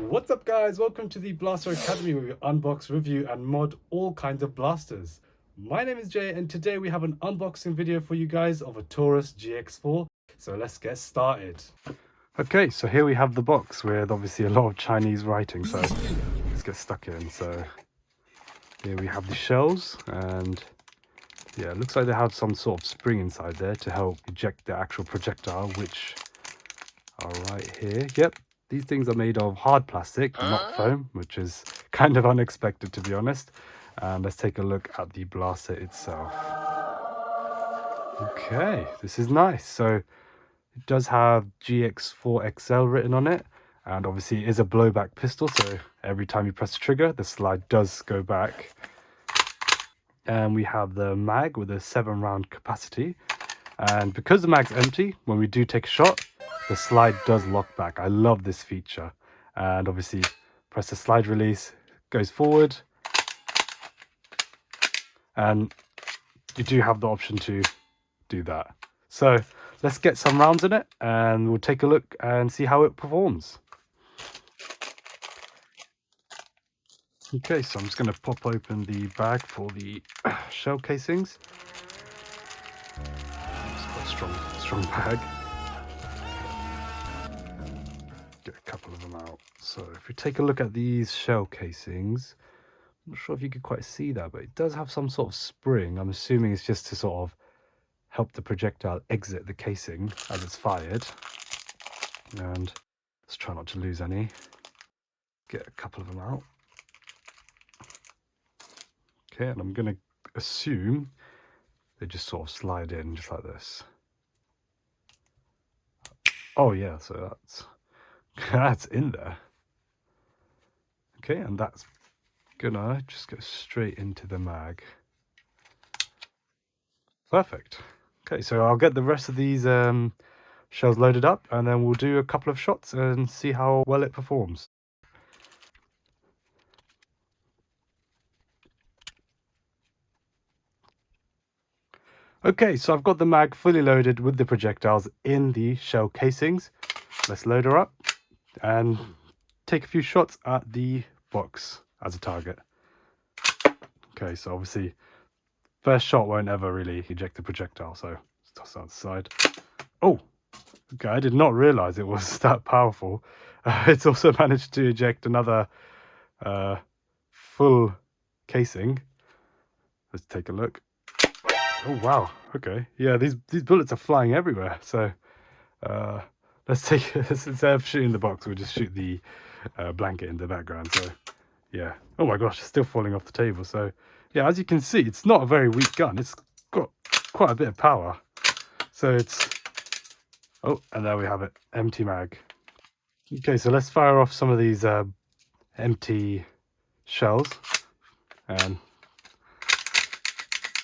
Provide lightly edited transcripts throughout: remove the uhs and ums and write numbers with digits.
What's up guys, welcome to the Blaster Academy where we unbox, review and mod all kinds of blasters. My name is Jay and today we have an unboxing video for you guys of a Taurus GX4, so let's get started. Okay, so here we have the box with obviously a lot of Chinese writing, so let's get stuck in. So here we have the shells and yeah, it looks like they have some sort of spring inside there to help eject the actual projectile, which are right here. Yep. These things are made of hard plastic, not foam, which is kind of unexpected to be honest. And let's take a look at the blaster itself. Okay, this is nice. So it does have GX4 XL written on it, and obviously it is a blowback pistol, so every time you press the trigger, the slide does go back. And we have the mag with a 7-round capacity. And because the mag's empty, when we do take a shot, the slide does lock back. I love this feature. And obviously press the slide release, goes forward, and you do have the option to do that. So let's get some rounds in it and we'll take a look and see how it performs. Okay, so I'm just going to pop open the bag for the shell casings. It's quite a strong bag. Get a couple of them out. So if we take a look at these shell casings, I'm not sure if you could quite see that, but it does have some sort of spring. I'm assuming it's just to sort of help the projectile exit the casing as it's fired. And let's try not to lose any. Get a couple of them out. Okay, and I'm going to assume they just sort of slide in just like this. Oh yeah, so that's in there. Okay, and that's gonna just go straight into the mag. Perfect. Okay, so I'll get the rest of these shells loaded up and then we'll do a couple of shots and see how well it performs. Okay, so I've got the mag fully loaded with the projectiles in the shell casings. Let's load her up and take a few shots at the box as a target. Okay, so obviously first shot won't ever really eject the projectile, so let's toss that aside. Oh, okay, I did not realize it was that powerful. It's also managed to eject another full casing. Let's take a look. Oh wow, okay, yeah, these bullets are flying everywhere. So let's take instead of shooting the box, we'll just shoot the blanket in the background. So yeah, oh my gosh, it's still falling off the table. So yeah, as you can see, it's not a very weak gun. It's got quite a bit of power. So it's, oh, and there we have it, empty mag. Okay, so let's fire off some of these empty shells. And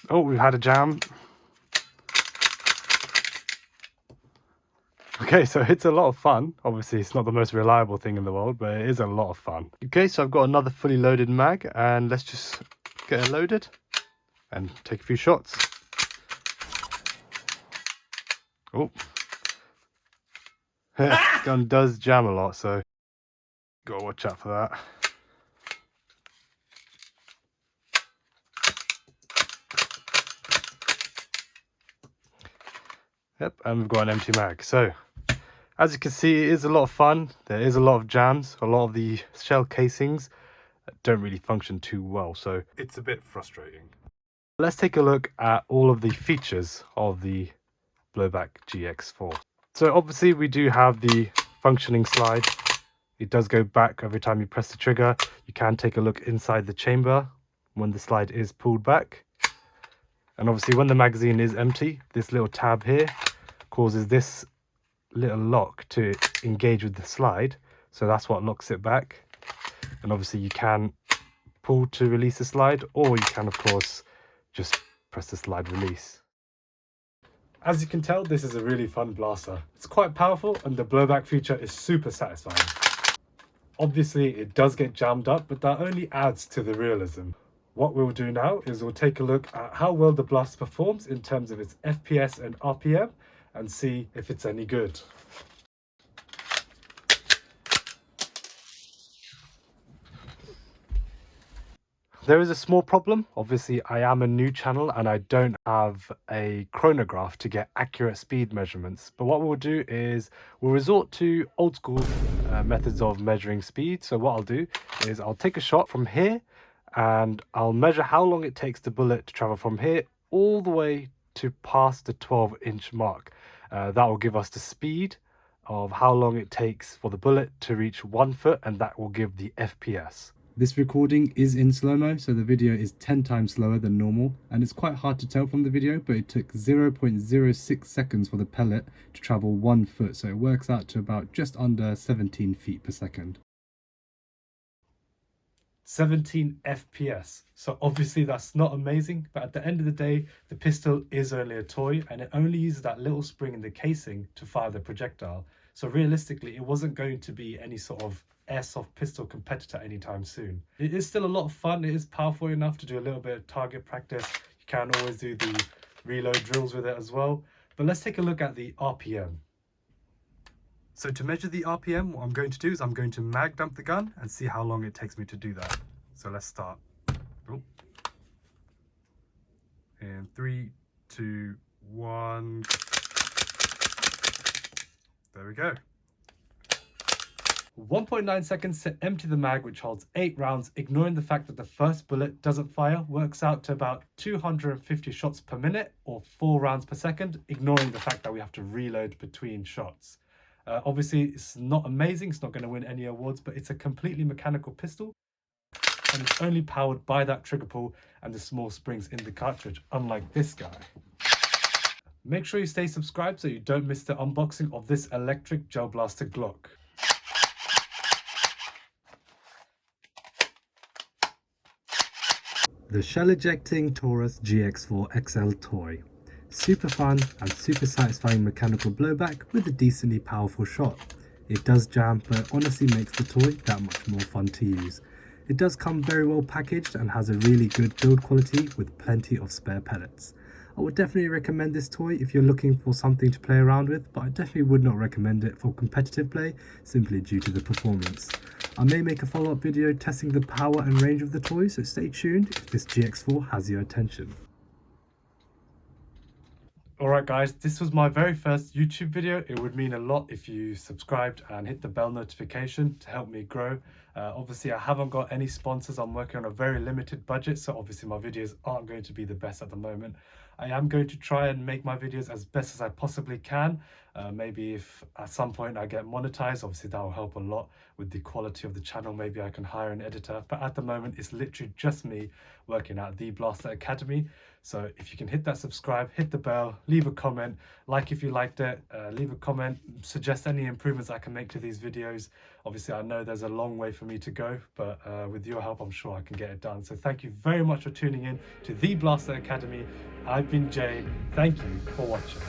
oh, we've had a jam. Okay, so it's a lot of fun. Obviously, it's not the most reliable thing in the world, but it is a lot of fun. Okay, so I've got another fully loaded mag, and let's just get it loaded and take a few shots. Oh. This gun does jam a lot, so gotta watch out for that. Yep, and we've got an empty mag. So as you can see, it is a lot of fun. There is a lot of jams. A lot of the shell casings don't really function too well, so it's a bit frustrating. Let's take a look at all of the features of the BLOWBACK GX4. So obviously we do have the functioning slide. It does go back every time you press the trigger. You can take a look inside the chamber when the slide is pulled back. And obviously when the magazine is empty, this little tab here causes this little lock to engage with the slide. So that's what locks it back. And obviously you can pull to release the slide, or you can of course just press the slide release. As you can tell, this is a really fun blaster. It's quite powerful and the blowback feature is super satisfying. Obviously it does get jammed up, but that only adds to the realism. What we'll do now is we'll take a look at how well the blaster performs in terms of its FPS and RPM and see if it's any good. There is a small problem. Obviously, I am a new channel and I don't have a chronograph to get accurate speed measurements. But what we'll do is we'll resort to old school methods of measuring speed. So what I'll do is I'll take a shot from here and I'll measure how long it takes the bullet to travel from here all the way to past the 12-inch mark. That will give us the speed of how long it takes for the bullet to reach 1 foot, and that will give the FPS. This recording is in slow-mo, so the video is 10 times slower than normal, and it's quite hard to tell from the video, but it took 0.06 seconds for the pellet to travel 1 foot, so it works out to about just under 17 feet per second. 17 FPS. So obviously that's not amazing, but at the end of the day, the pistol is only a toy and it only uses that little spring in the casing to fire the projectile. So realistically, it wasn't going to be any sort of airsoft pistol competitor anytime soon. It is still a lot of fun. It is powerful enough to do a little bit of target practice. You can always do the reload drills with it as well. But let's take a look at the RPM. So to measure the RPM, what I'm going to do is I'm going to mag dump the gun and see how long it takes me to do that. So let's start. Oh. And 3, 2, 1. There we go. 1.9 seconds to empty the mag, which holds 8 rounds, ignoring the fact that the first bullet doesn't fire, works out to about 250 shots per minute or 4 rounds per second, ignoring the fact that we have to reload between shots. Obviously, it's not amazing, it's not going to win any awards, but it's a completely mechanical pistol and it's only powered by that trigger pull and the small springs in the cartridge, unlike this guy. Make sure you stay subscribed so you don't miss the unboxing of this electric gel blaster Glock. The shell ejecting Taurus GX4 XL toy. Super fun and super satisfying mechanical blowback with a decently powerful shot. It does jam, but honestly makes the toy that much more fun to use. It does come very well packaged and has a really good build quality with plenty of spare pellets. I would definitely recommend this toy if you're looking for something to play around with, but I definitely would not recommend it for competitive play simply due to the performance. I may make a follow-up video testing the power and range of the toy, so stay tuned if this GX4 has your attention. Alright guys, this was my very first YouTube video. It would mean a lot if you subscribed and hit the bell notification to help me grow. Obviously I haven't got any sponsors. I'm working on a very limited budget, so obviously my videos aren't going to be the best at the moment. I am going to try and make my videos as best as I possibly can. Maybe if at some point I get monetized, obviously that will help a lot with the quality of the channel. Maybe I can hire an editor, but at the moment it's literally just me working at the Blaster Academy. So if you can hit that subscribe, hit the bell, leave a comment, like if you liked it, leave a comment, suggest any improvements I can make to these videos. Obviously I know there's a long way for me to go, but with your help I'm sure I can get it done. So thank you very much for tuning in to the Blaster Academy. I've been Jay. Thank you for watching.